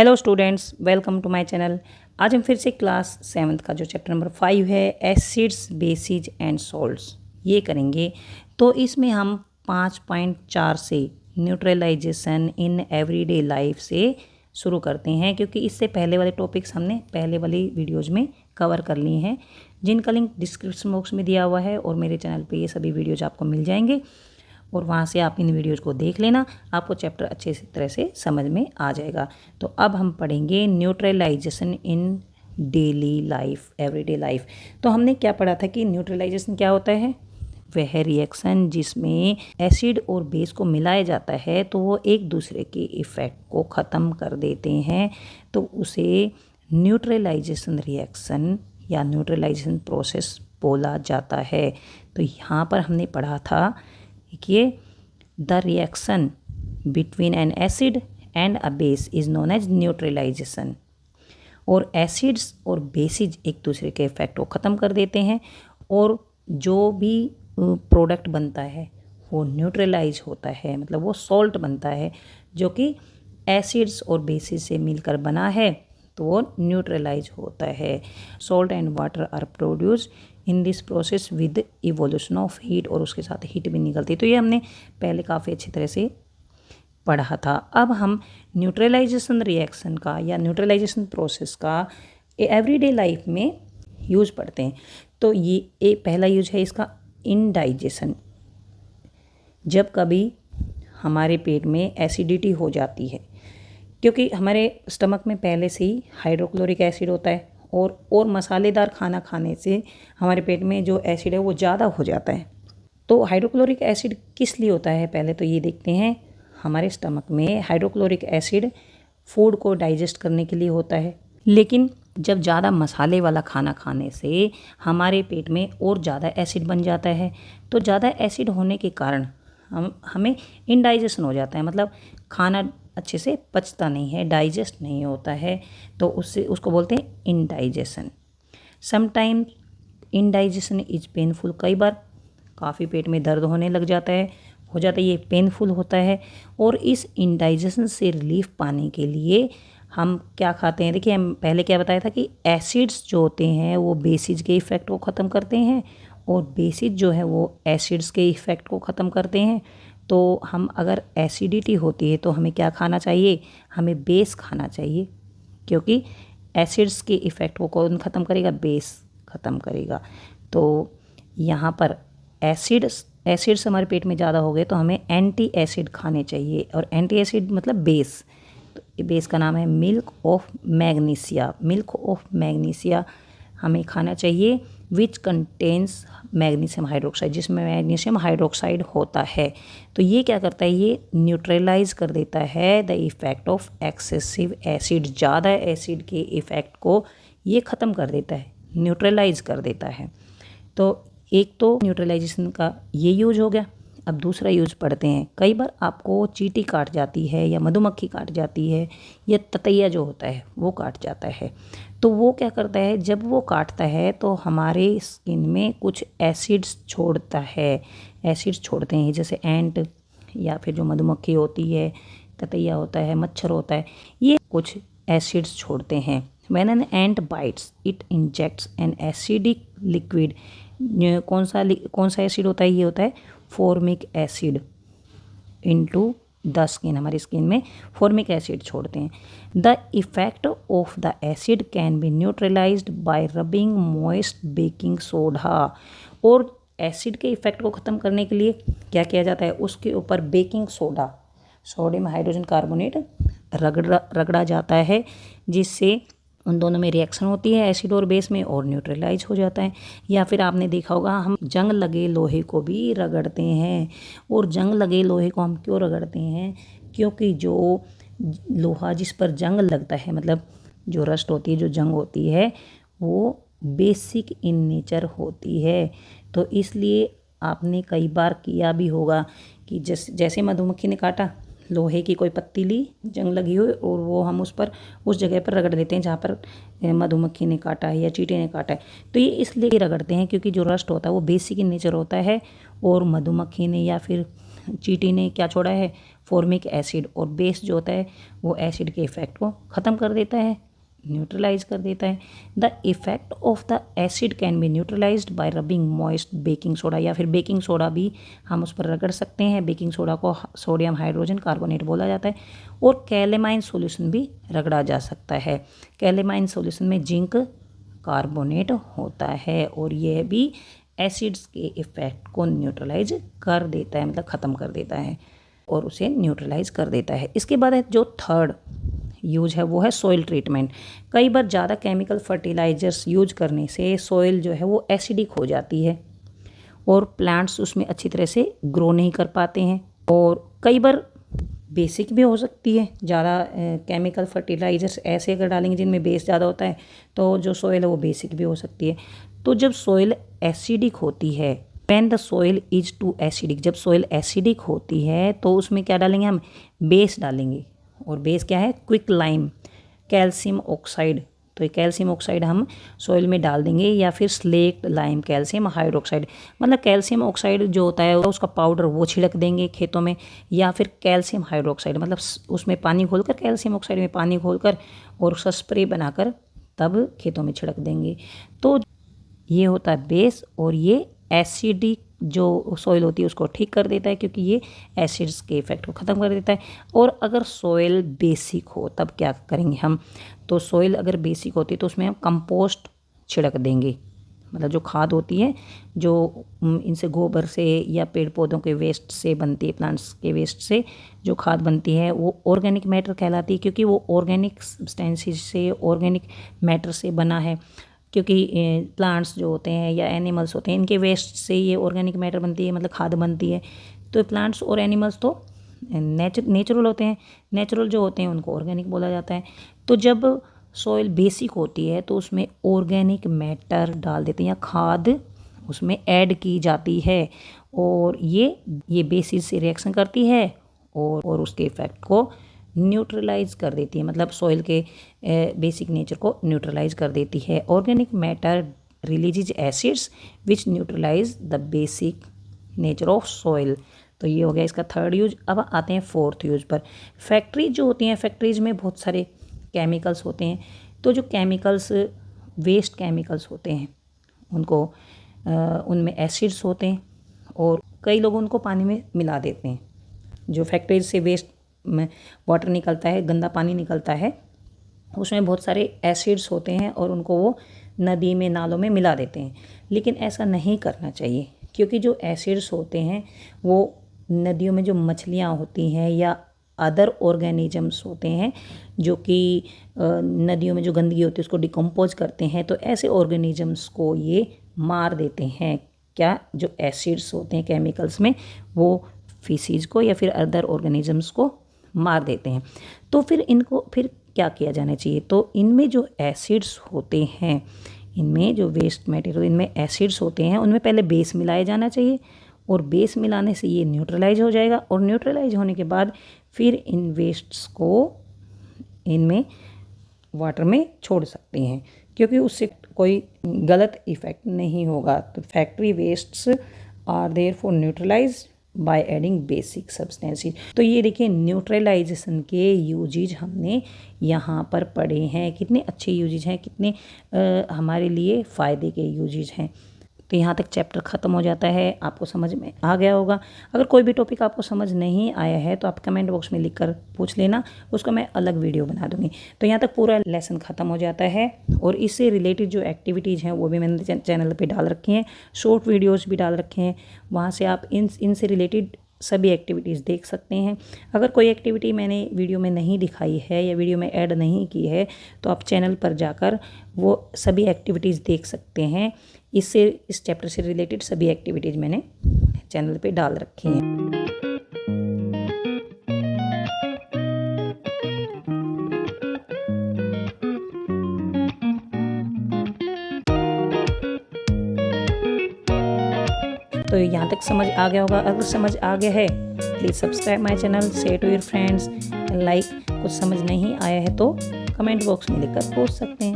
Hello students, welcome to my channel. आज हम फिर से क्लास 7th का जो चैप्टर नंबर 5 है एसिड्स बेसिज एंड सॉल्ट्स ये करेंगे। तो इसमें हम 5.4 से न्यूट्रलाइजेशन इन एवरीडे लाइफ से शुरू करते हैं, क्योंकि इससे पहले वाले टॉपिक्स हमने पहले वाली वीडियोज में कवर कर लिए हैं, जिनका लिंक डिस्क्रिप्शन बॉक्स में दिया हुआ है और मेरे चैनल पे ये सभी वीडियोज आपको मिल जाएंगे और वहाँ से आप इन वीडियोज़ को देख लेना, आपको चैप्टर अच्छे तरह से समझ में आ जाएगा। तो अब हम पढ़ेंगे न्यूट्रलाइजेशन इन डेली लाइफ, एवरीडे लाइफ। तो हमने क्या पढ़ा था कि न्यूट्रलाइजेशन क्या होता है? वह रिएक्शन जिसमें एसिड और बेस को मिलाया जाता है तो वो एक दूसरे के इफ़ेक्ट को ख़त्म कर देते हैं, तो उसे न्यूट्रलाइजेशन रिएक्शन या न्यूट्रलाइजेशन प्रोसेस बोला जाता है। तो यहाँ पर हमने पढ़ा था देखिए, the reaction between an acid and a base is known as neutralization. और एसिड्स और बेसिज एक दूसरे के इफेक्ट को ख़त्म कर देते हैं और जो भी प्रोडक्ट बनता है वो न्यूट्रलाइज होता है, मतलब वो सॉल्ट बनता है जो कि एसिड्स और बेसिस से मिलकर बना है, तो वो न्यूट्रलाइज होता है। Salt and water are produce in this process with evolution of heat, और उसके साथ हीट भी निकलती है। तो ये हमने पहले काफ़ी अच्छी तरह से पढ़ा था। अब हम न्यूट्रलाइजेशन रिएक्शन का या न्यूट्रलाइजेशन प्रोसेस का एवरीडे लाइफ में यूज़ पढ़ते हैं। तो ये पहला यूज है इसका इनडाइजेशन। जब कभी हमारे पेट में एसिडिटी हो जाती है, क्योंकि हमारे स्टमक में पहले से ही हाइड्रोक्लोरिक एसिड होता है और मसालेदार खाना खाने से हमारे पेट में जो एसिड है वो ज़्यादा हो जाता है। तो हाइड्रोक्लोरिक एसिड किस लिए होता है, पहले तो ये देखते हैं। हमारे स्टमक में हाइड्रोक्लोरिक एसिड फूड को डाइजेस्ट करने के लिए होता है, लेकिन जब ज़्यादा मसाले वाला खाना खाने से हमारे पेट में और ज़्यादा एसिड बन जाता है, तो ज़्यादा एसिड होने के कारण हमें इनडाइजेशन हो जाता है, मतलब खाना अच्छे से पचता नहीं है, डाइजेस्ट नहीं होता है, तो उसको बोलते हैं indigestion. Sometime indigestion is painful, कई बार काफ़ी पेट में दर्द होने लग जाता है, ये पेनफुल होता है। और इस इनडाइजेशन से रिलीफ पाने के लिए हम क्या खाते हैं? देखिए, हम पहले क्या बताया था कि एसिड्स जो होते हैं वो बेसिज के इफ़ेक्ट को ख़त्म करते हैं और बेसिज जो है वो एसिड्स के इफ़ेक्ट को ख़त्म करते हैं। तो हम अगर एसिडिटी होती है तो हमें क्या खाना चाहिए? हमें बेस खाना चाहिए, क्योंकि एसिड्स के इफ़ेक्ट को कौन ख़त्म करेगा? बेस ख़त्म करेगा। तो यहाँ पर एसिड्स हमारे पेट में ज़्यादा हो गए तो हमें एंटी एसिड खाने चाहिए, और एंटी एसिड मतलब बेस। तो बेस का नाम है मिल्क ऑफ मैग्नीशिया हमें खाना चाहिए, विच कंटेन्स मैग्नीशियम हाइड्रोक्साइड, जिसमें मैग्नीशियम हाइड्रोक्साइड होता है। तो ये क्या करता है? ये न्यूट्रलाइज कर देता है the effect of excessive acid, ज़्यादा एसिड के इफ़ेक्ट को ये ख़त्म कर देता है, न्यूट्रलाइज कर देता है। तो एक तो न्यूट्रलाइजेशन का ये यूज हो गया। अब दूसरा यूज पढ़ते हैं। कई बार आपको चींटी काट जाती है या मधुमक्खी काट जाती है या ततैया जो होता है वो काट जाता है, तो वो क्या करता है? जब वो काटता है तो हमारे स्किन में कुछ एसिड्स छोड़ता है, एसिड्स छोड़ते हैं, जैसे एंट या फिर जो मधुमक्खी होती है, ततैया होता है, मच्छर होता है, ये कुछ एसिड्स छोड़ते हैं। When an ant bites, it injects an acidic liquid। कौन सा एसिड होता है? ये होता है formic acid into the skin, हमारी स्किन में फॉर्मिक एसिड छोड़ते हैं। The effect of the acid can be neutralised bye rubbing moist baking soda. और एसिड के इफेक्ट को ख़त्म करने के लिए क्या किया जाता है? उसके ऊपर baking soda, sodium hydrogen carbonate रगड़ा जाता है, जिससे उन दोनों में रिएक्शन होती है एसिड और बेस में, और न्यूट्रलाइज हो जाता है। या फिर आपने देखा होगा हम जंग लगे लोहे को भी रगड़ते हैं। और जंग लगे लोहे को हम क्यों रगड़ते हैं? क्योंकि जो लोहा जिस पर जंग लगता है, मतलब जो रस्ट होती है, जो जंग होती है, वो बेसिक इन नेचर होती है। तो इसलिए आपने कई बार किया भी होगा कि जैसे मधुमक्खी ने काटा, लोहे की कोई पत्ती ली जंग लगी हुई, और वो हम उस जगह पर रगड़ देते हैं जहाँ पर मधुमक्खी ने काटा है या चींटी ने काटा है। तो ये इसलिए रगड़ते हैं क्योंकि जो रस्ट होता है वो बेसिक इन नेचर होता है, और मधुमक्खी ने या फिर चींटी ने क्या छोड़ा है, फॉर्मिक एसिड, और बेस जो होता है वो एसिड के इफेक्ट को ख़त्म कर देता है, न्यूट्रलाइज कर देता है। The effect of the acid can be neutralised bye rubbing moist baking soda, या फिर बेकिंग सोडा भी हम उस पर रगड़ सकते हैं। बेकिंग सोडा को सोडियम हाइड्रोजन कार्बोनेट बोला जाता है। और कैलेमाइन सॉल्यूशन भी रगड़ा जा सकता है। कैलेमाइन सॉल्यूशन में जिंक कार्बोनेट होता है और यह भी एसिड्स के इफेक्ट को न्यूट्रलाइज कर देता है, मतलब ख़त्म कर देता है और उसे न्यूट्रलाइज कर देता है। इसके बाद जो थर्ड यूज है वो है सॉइल ट्रीटमेंट। कई बार ज़्यादा केमिकल फर्टिलाइजर्स यूज करने से सॉइल जो है वो एसिडिक हो जाती है और प्लांट्स उसमें अच्छी तरह से ग्रो नहीं कर पाते हैं, और कई बार बेसिक भी हो सकती है। ज़्यादा केमिकल फर्टिलाइजर्स ऐसे अगर डालेंगे जिनमें बेस ज़्यादा होता है तो जो सॉइल है वो बेसिक भी हो सकती है। तो जब सॉइल एसिडिक होती है, when the soil is too acidic, जब सॉइल एसिडिक होती है तो उसमें क्या डालेंगे हम, बेस डालेंगे। और बेस क्या है, क्विक लाइम, कैल्शियम ऑक्साइड। तो ये कैल्शियम ऑक्साइड हम सॉइल में डाल देंगे, या फिर स्लेक्ट लाइम कैल्शियम हाइड्रोक्साइड, मतलब कैल्शियम ऑक्साइड जो होता है उसका पाउडर वो छिड़क देंगे खेतों में, या फिर कैल्शियम हाइड्रोक्साइड मतलब उसमें पानी घोलकर, कैल्शियम ऑक्साइड में पानी घोलकर और उसका स्प्रे बनाकर तब खेतों में छिड़क देंगे। तो ये होता है बेस, और ये एसिडिक जो सॉइल होती है उसको ठीक कर देता है, क्योंकि ये एसिड्स के इफेक्ट को ख़त्म कर देता है। और अगर सॉइल बेसिक हो तब क्या करेंगे हम, तो सॉइल अगर बेसिक होती है तो उसमें हम कंपोस्ट छिड़क देंगे, मतलब जो खाद होती है जो इनसे गोबर से या पेड़ पौधों के वेस्ट से बनती है, प्लांट्स के वेस्ट से जो खाद बनती है वो ऑर्गेनिक मैटर कहलाती है, क्योंकि वो ऑर्गेनिक सब्सटेंसेस से, ऑर्गेनिक मैटर से बना है। क्योंकि प्लांट्स जो होते हैं या एनिमल्स होते हैं इनके वेस्ट से ये ऑर्गेनिक मैटर बनती है, मतलब खाद बनती है। तो प्लांट्स और एनिमल्स तो नेचुरल होते हैं, नेचुरल जो होते हैं उनको ऑर्गेनिक बोला जाता है। तो जब सॉइल बेसिक होती है तो उसमें ऑर्गेनिक मैटर डाल देते हैं या खाद उसमें ऐड की जाती है, और ये बेसिस से रिएक्शन करती है और उसके इफेक्ट को न्यूट्रलाइज कर देती है, मतलब सॉइल के बेसिक नेचर को न्यूट्रलाइज कर देती है। Organic matter releases acids which neutralize the basic nature of soil. तो ये हो गया इसका थर्ड यूज। अब आते हैं फोर्थ यूज पर। फैक्ट्रीज जो होती हैं, फैक्ट्रीज में बहुत सारे केमिकल्स होते हैं। तो जो केमिकल्स वेस्ट केमिकल्स होते हैं उनको उनमें एसिड्स होते हैं और कई लोग उनको पानी में मिला देते हैं। जो फैक्ट्रीज से वेस्ट में वाटर निकलता है, गंदा पानी निकलता है, उसमें बहुत सारे एसिड्स होते हैं और उनको वो नदी में, नालों में मिला देते हैं। लेकिन ऐसा नहीं करना चाहिए, क्योंकि जो एसिड्स होते हैं वो नदियों में जो मछलियाँ होती हैं या अदर ऑर्गेनिजम्स होते हैं जो कि नदियों में जो गंदगी होती है उसको डिकम्पोज करते हैं, तो ऐसे ऑर्गेनिजम्स को ये मार देते हैं। क्या, जो एसिड्स होते हैं केमिकल्स में वो फीसीज को या फिर अदर ऑर्गेनिजम्स को मार देते हैं। तो फिर इनको फिर क्या किया जाना चाहिए, तो इनमें जो एसिड्स होते हैं, इनमें जो वेस्ट मटेरियल इनमें एसिड्स होते हैं उनमें पहले बेस मिलाया जाना चाहिए, और बेस मिलाने से ये न्यूट्रलाइज हो जाएगा, और न्यूट्रलाइज होने के बाद फिर इन वेस्ट्स को इनमें वाटर में छोड़ सकते हैं, क्योंकि उससे कोई गलत इफेक्ट नहीं होगा। तो factory wastes are there for neutralize by adding basic substances. तो ये देखिए न्यूट्रलाइजेशन के यूजेज हमने यहाँ पर पढ़े हैं, कितने अच्छे यूजेज हैं, कितने हमारे लिए फ़ायदे के यूजेज हैं। तो यहाँ तक चैप्टर ख़त्म हो जाता है, आपको समझ में आ गया होगा। अगर कोई भी टॉपिक आपको समझ नहीं आया है तो आप कमेंट बॉक्स में लिखकर पूछ लेना, उसका मैं अलग वीडियो बना दूँगी। तो यहाँ तक पूरा लेसन ख़त्म हो जाता है, और इससे रिलेटेड जो एक्टिविटीज़ हैं वो भी मैंने चैनल पे डाल रखी हैं, शॉर्ट वीडियोज़ भी डाल रखे हैं, वहाँ से आप इनसे रिलेटेड सभी एक्टिविटीज़ देख सकते हैं। अगर कोई एक्टिविटी मैंने वीडियो में नहीं दिखाई है या वीडियो में ऐड नहीं की है तो आप चैनल पर जाकर वो सभी एक्टिविटीज़ देख सकते हैं। इस चैप्टर से रिलेटेड सभी एक्टिविटीज़ मैंने चैनल पे डाल रखी हैं। तो यहाँ तक समझ आ गया होगा। अगर समझ आ गया है please subscribe my channel, share to your friends, like. कुछ समझ नहीं आया है तो कमेंट बॉक्स में लिखकर पूछ सकते हैं।